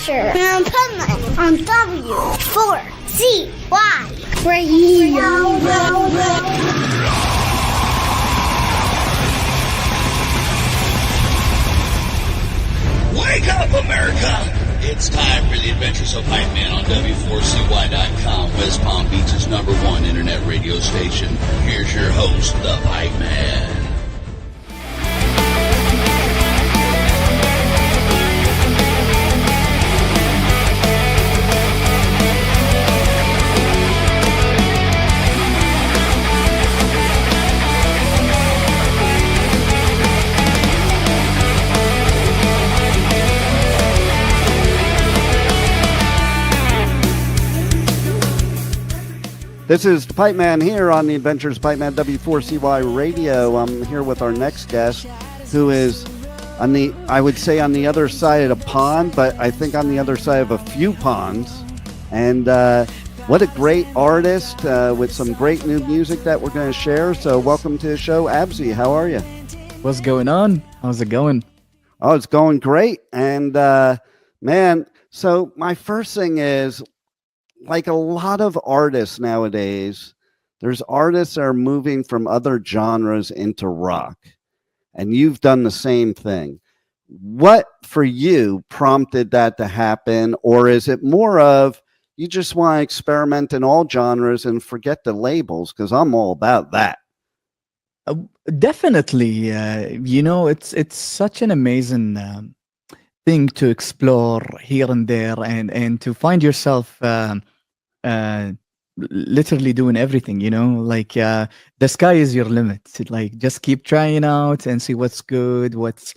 Adventure and Pipeman on W4CY Radio. Wake up, America! It's time for the Adventures of Pipeman on W4CY.com, West Palm Beach's #1 internet radio station. Here's your host, the Pipeman. This is the Pipeman here on the Adventures of Pipeman W4CY Radio. I'm here with our next guest, who is on the, I would say, on the other side of the pond, but I think on the other side of a few ponds. And what a great artist with some great new music that we're going to share. So welcome to the show, Abzy. How are you? What's going on? How's it going? Oh, it's going great. And man, so my first thing is, like a lot of artists nowadays, there's artists that are moving from other genres into rock. And you've done the same thing. What for you prompted that to happen? Or is it more of you just want to experiment in all genres and forget the labels? Because I'm all about that. Definitely. It's such an amazing thing to explore here and there and to find yourself literally doing everything, like the sky is your limit. Like just keep trying out and see what's good, what's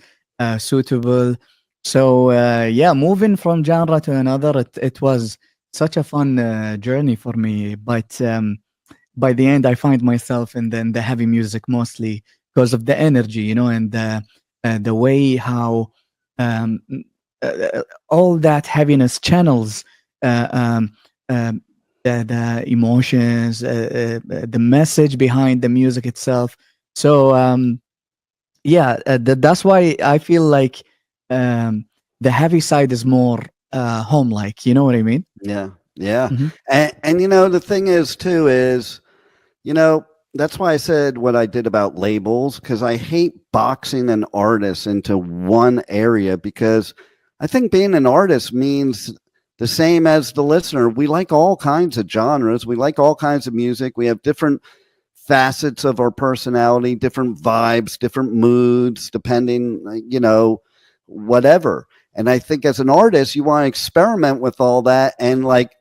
suitable. So moving from genre to another, it was such a fun journey for me. But by the end, I find myself in the heavy music mostly because of the energy, and the way how all that heaviness channels the emotions, the message behind the music itself. So that's why I feel like the heavy side is more home-like. You know what I mean? Yeah. Mm-hmm. And the thing is too is, that's why I said what I did about labels, because I hate boxing an artist into one area, because I think being an artist means the same as the listener. We like all kinds of genres. We like all kinds of music. We have different facets of our personality, different vibes, different moods, depending, whatever. And I think as an artist, you want to experiment with all that. And like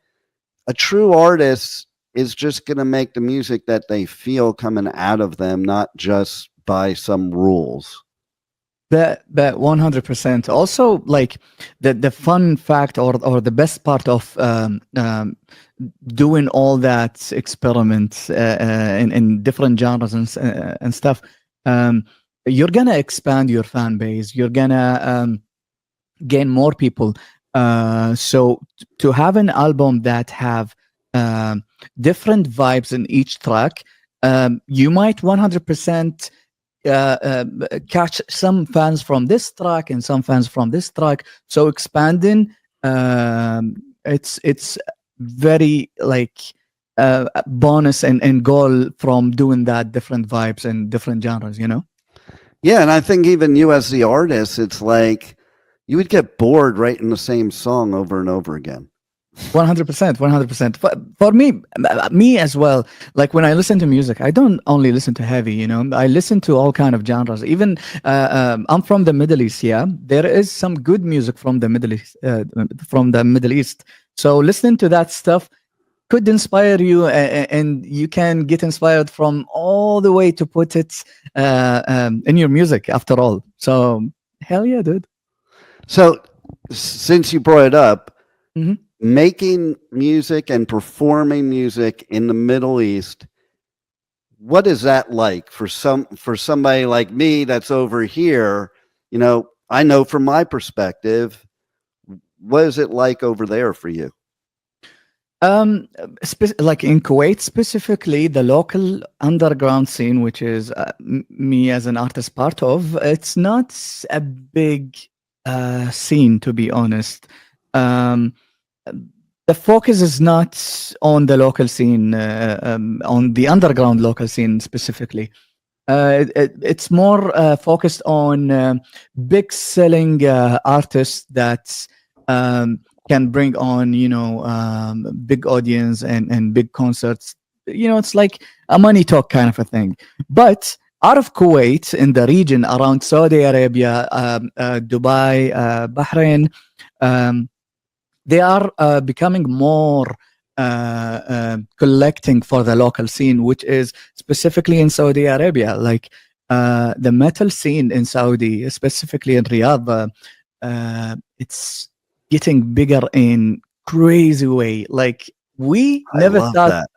a true artist is just going to make the music that they feel coming out of them, not just by some rules. That 100%. Also, like the fun fact or the best part of doing all that experiments in different genres and stuff, you're gonna expand your fan base. You're gonna gain more people. So to have an album that have different vibes in each track, you might 100%. Catch some fans from this track and some fans from this track. So expanding, it's very like bonus and goal from doing that, different vibes and different genres. Yeah, and I think even you as the artist, it's like you would get bored writing the same song over and over again. 100%. For me as well. Like when I listen to music, I don't only listen to heavy. I listen to all kind of genres. Even I'm from the Middle East. Yeah, there is some good music from the Middle East. So listening to that stuff could inspire you, and you can get inspired from all the way to put it in your music. After all, so hell yeah, dude. So since you brought it up. Mm-hmm. Making music and performing music in the Middle East, what is that like for somebody like me that's over here? I know from my perspective, what is it like over there for you? Like in Kuwait specifically, the local underground scene, which is me as an artist part of, it's not a big scene, to be honest. Um, the focus is not on the local scene, on the underground local scene specifically. It's more focused on big selling artists that can bring on, big audience and big concerts. It's like a money talk kind of a thing. But out of Kuwait, in the region around Saudi Arabia, Dubai, Bahrain, um, they are becoming more collecting for the local scene, which is specifically in Saudi Arabia. Like the metal scene in Saudi, specifically in Riyadh, it's getting bigger in crazy way. Like we I never love thought. that.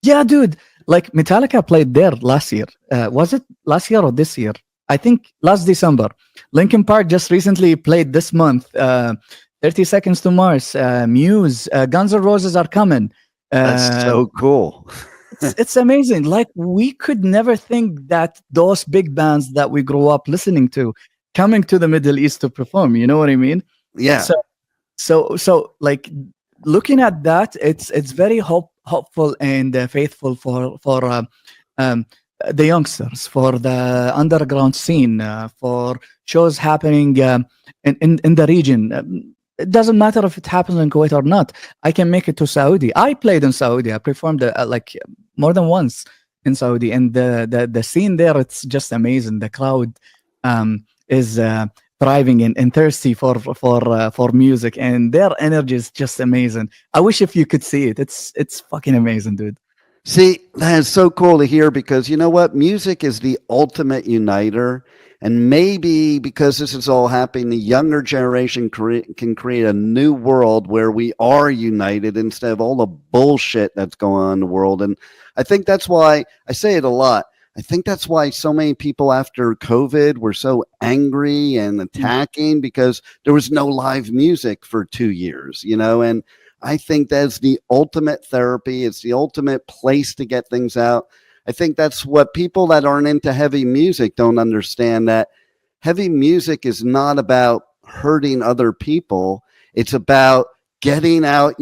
Yeah, dude. Like Metallica played there last year. Was it last year or this year? I think last December. Linkin Park just recently played this month. 30 Seconds to Mars, Muse, Guns N' Roses are coming. That's so cool. It's amazing. Like we could never think that those big bands that we grew up listening to coming to the Middle East to perform. You know what I mean? Yeah. So like looking at that, it's very hopeful and faithful for the youngsters, for the underground scene, for shows happening in the region. It doesn't matter if it happens in Kuwait or not. I can make it to Saudi. I played in Saudi. I performed like more than once in Saudi, and the scene there, it's just amazing. The crowd is thriving and thirsty for music, and their energy is just amazing. I wish if you could see it. It's fucking amazing, dude. See, that is so cool to hear because you know what? Music is the ultimate uniter. And maybe because this is all happening, the younger generation can create a new world where we are united instead of all the bullshit that's going on in the world. And I think that's why I say it a lot. I think that's why so many people after COVID were so angry and attacking because there was no live music for 2 years, and I think that's the ultimate therapy. It's the ultimate place to get things out. I think that's what people that aren't into heavy music don't understand, that heavy music is not about hurting other people. It's about getting out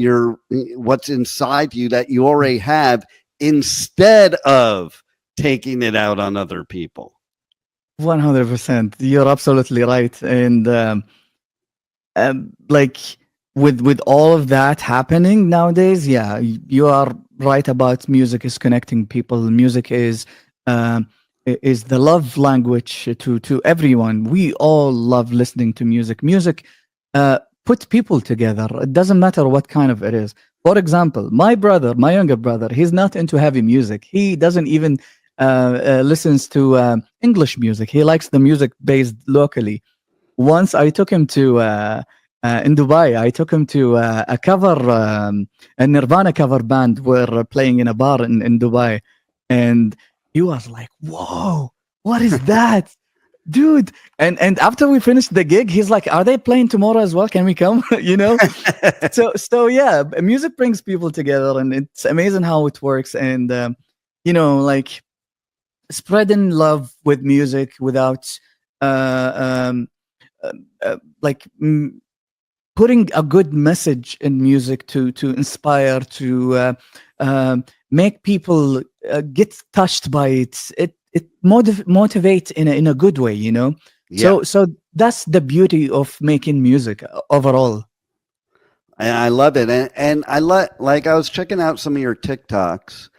what's inside you that you already have instead of taking it out on other people. 100%. You're absolutely right. And like with all of that happening nowadays, yeah, you are right about music is connecting people. Music is the love language to everyone. We all love listening to music. Music put people together. It doesn't matter what kind of it is. For example, my younger brother, he's not into heavy music. He doesn't even listens to English music. He likes the music based locally. Once I took him to in Dubai, I took him to a Nirvana cover band were playing in a bar in Dubai, and he was like, "Whoa, what is that, dude?" And after we finished the gig, he's like, "Are they playing tomorrow as well? Can we come?" So yeah, music brings people together, and it's amazing how it works. And like spreading love with music without like putting a good message in music to inspire, to make people get touched by it. It motivates in a good way, Yeah. So that's the beauty of making music overall. And I love it. And I like I was checking out some of your TikToks,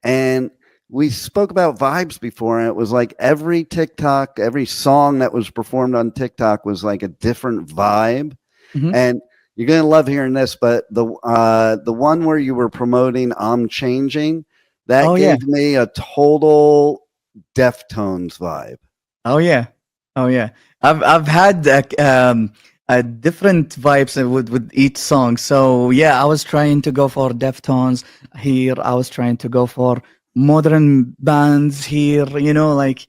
and we spoke about vibes before, and it was like every TikTok, every song that was performed on TikTok was like a different vibe. Mm-hmm. And you're gonna love hearing this, but the one where you were promoting "I'm Changing," that gave me a total Deftones vibe. Oh yeah. I've had different vibes with each song. So yeah, I was trying to go for Deftones here. I was trying to go for modern bands here. Like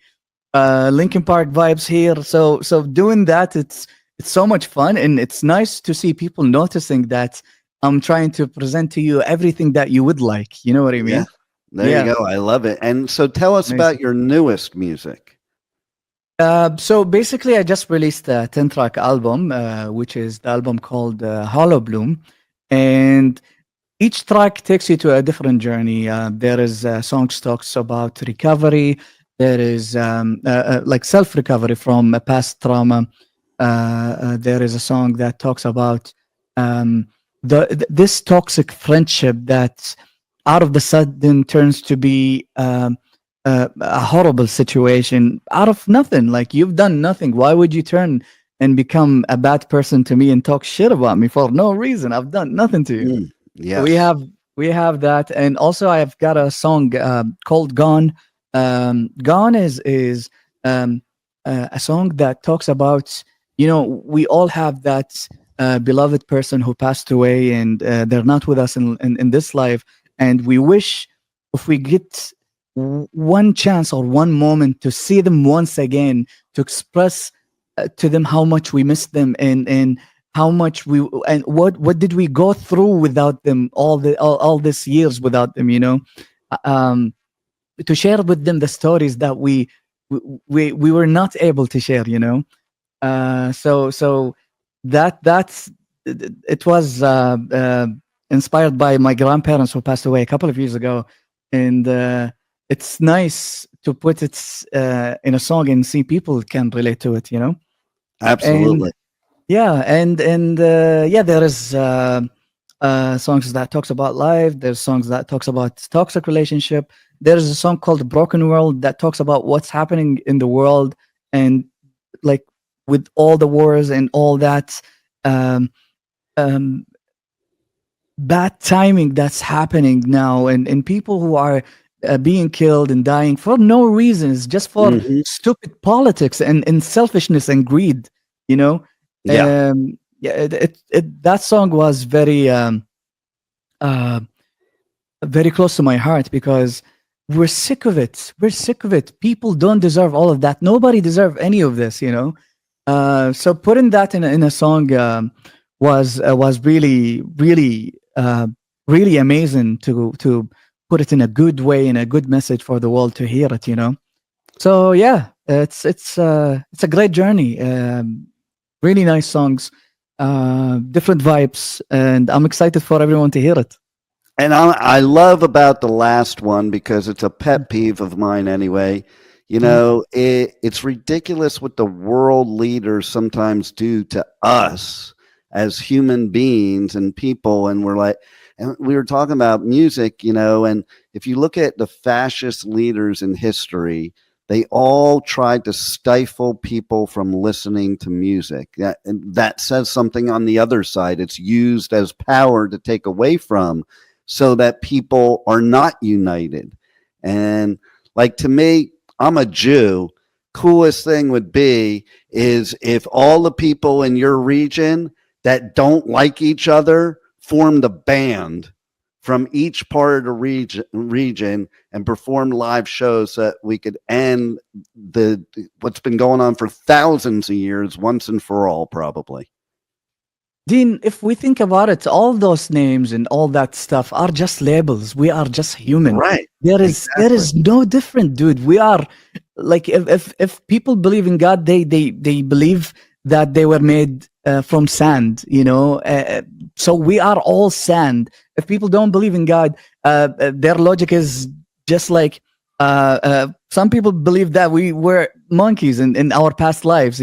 Linkin Park vibes here. So doing that, it's so much fun, and it's nice to see people noticing that I'm trying to present to you everything that you would like. You know what I mean? Yeah. There you go. I love it. And so tell us about your newest music. So basically, I just released a 10-track album, which is the album called Hollow Bloom. And each track takes you to a different journey. There is songs talks about recovery. There is like self-recovery from a past trauma. There is a song that talks about this toxic friendship that out of the sudden turns to be a horrible situation out of nothing. Like, you've done nothing. Why would you turn and become a bad person to me and talk shit about me for no reason? I've done nothing to you. Yes. We have that, and also I've got a song called Gone. Gone is a song that talks about, we all have that beloved person who passed away, and they're not with us in this life, and we wish if we get one chance or one moment to see them once again, to express to them how much we miss them, and how much and what did we go through without them, all these years without them, to share with them the stories that we were not able to share, so that's it was inspired by my grandparents who passed away a couple of years ago, and it's nice to put it in a song and see people can relate to it, Absolutely. And there is songs that talks about life. There's songs that talks about toxic relationship. There's a song called Broken World that talks about what's happening in the world, and like with all the wars and all that bad timing that's happening now, and people who are being killed and dying for no reasons, just for stupid politics and selfishness and greed, Yeah. That song was very very close to my heart, because we're sick of it. People don't deserve all of that. Nobody deserves any of this, so putting that in a song was really really amazing to put it in a good way, in a good message for the world to hear it, So yeah, it's a great journey. Really nice songs, different vibes, and I'm excited for everyone to hear it. And I love about the last one, because it's a pet peeve of mine anyway. It's ridiculous what the world leaders sometimes do to us as human beings and people. And and we were talking about music, and if you look at the fascist leaders in history, they all tried to stifle people from listening to music. That says something on the other side. It's used as power to take away from, so that people are not united. And like, to me, I'm a Jew. Coolest thing would be is if all the people in your region that don't like each other formed a band from each part of the region and performed live shows, so that we could end what's been going on for thousands of years once and for all, probably. Dean, if we think about it, all those names and all that stuff are just labels. We are just human. Right. There is no different, dude. We are like, if people believe in God, they believe that they were made from sand, so we are all sand. If people don't believe in God, their logic is just like some people believe that we were monkeys in our past lives,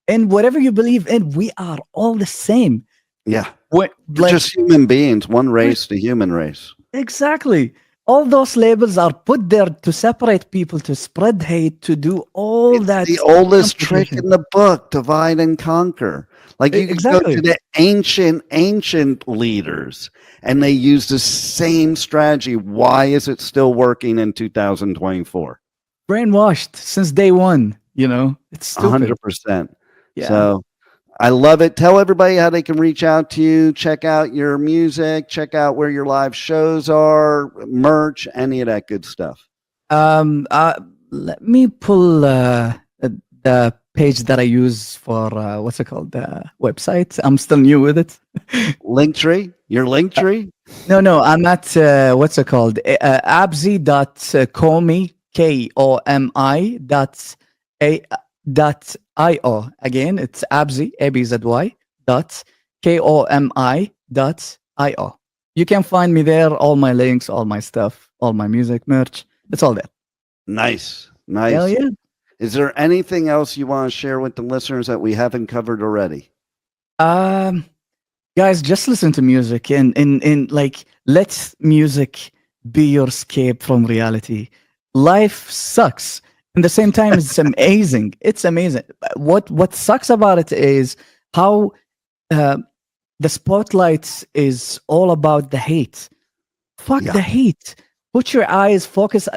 and whatever you believe in, we are all the same. Yeah. We're just human beings, one race, the human race. Exactly. All those labels are put there to separate people, to spread hate, to do all that. The oldest trick in the book, divide and conquer. Like, you can go to the ancient leaders, and they use the same strategy. Why is it still working in 2024? Brainwashed since day one, it's stupid. 100%. Yeah. So I love it. Tell everybody how they can reach out to you, check out your music, check out where your live shows are, merch, any of that good stuff. Let me pull the page that I use for what's it called, the website. I'm still new with it. Linktree? Your Linktree? No, I'm at what's it called, abzy.komi, KOMI Abzy.io. Again, it's Abzy, ABZY, dot KOMI.io. You can find me there, all my links, all my stuff, all my music, merch. It's all there. Nice. Hell yeah. Is there anything else you want to share with the listeners that we haven't covered already? Guys, just listen to music and like let music be your escape from reality. Life sucks. At the same time, it's amazing. It's amazing. What sucks about it is how the spotlight is all about the hate. Fuck the hate. Put your eyes, focus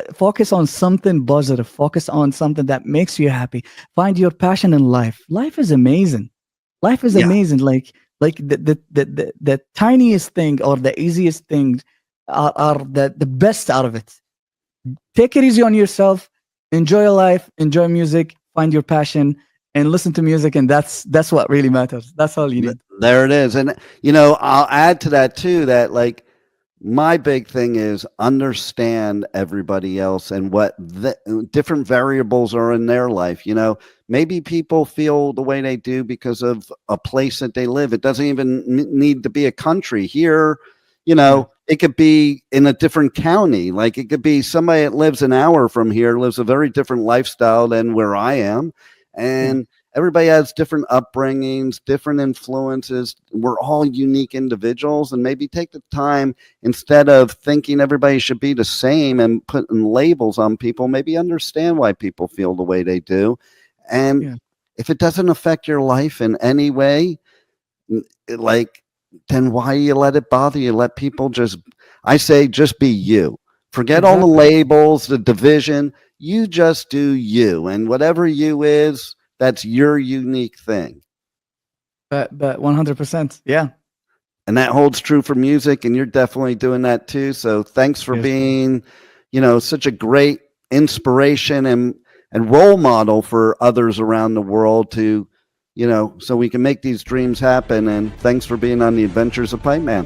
on something positive. Focus on something that makes you happy. Find your passion in life. Life is amazing. Life is amazing. Like the tiniest thing or the easiest thing are the best out of it. Take it easy on yourself. Enjoy your life. Enjoy music. Find your passion and listen to music. And that's what really matters. That's all you need. There it is. And I'll add to that too, that like my big thing is understand everybody else and what the different variables are in their life. Maybe people feel the way they do because of a place that they live. It doesn't even need to be a country here. It could be in a different county. Like it could be somebody that lives an hour from here, lives a very different lifestyle than where I am. And everybody has different upbringings, different influences. We're all unique individuals, and maybe take the time, instead of thinking everybody should be the same and putting labels on people, maybe understand why people feel the way they do. And if it doesn't affect your life in any way, then why you let it bother you? Let people just be you. Forget all the labels, the division. You just do you, and whatever you is, that's your unique thing. But 100%, yeah. And that holds true for music, and you're definitely doing that too. So thanks for being, such a great inspiration and role model for others around the world to, so we can make these dreams happen. And thanks for being on the Adventures of Pipeman.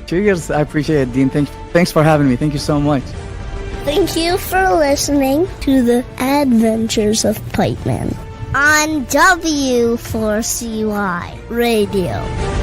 Cheers. I appreciate it, Dean. Thanks for having me. Thank you so much. Thank you for listening to the Adventures of Pipeman on W4CY Radio.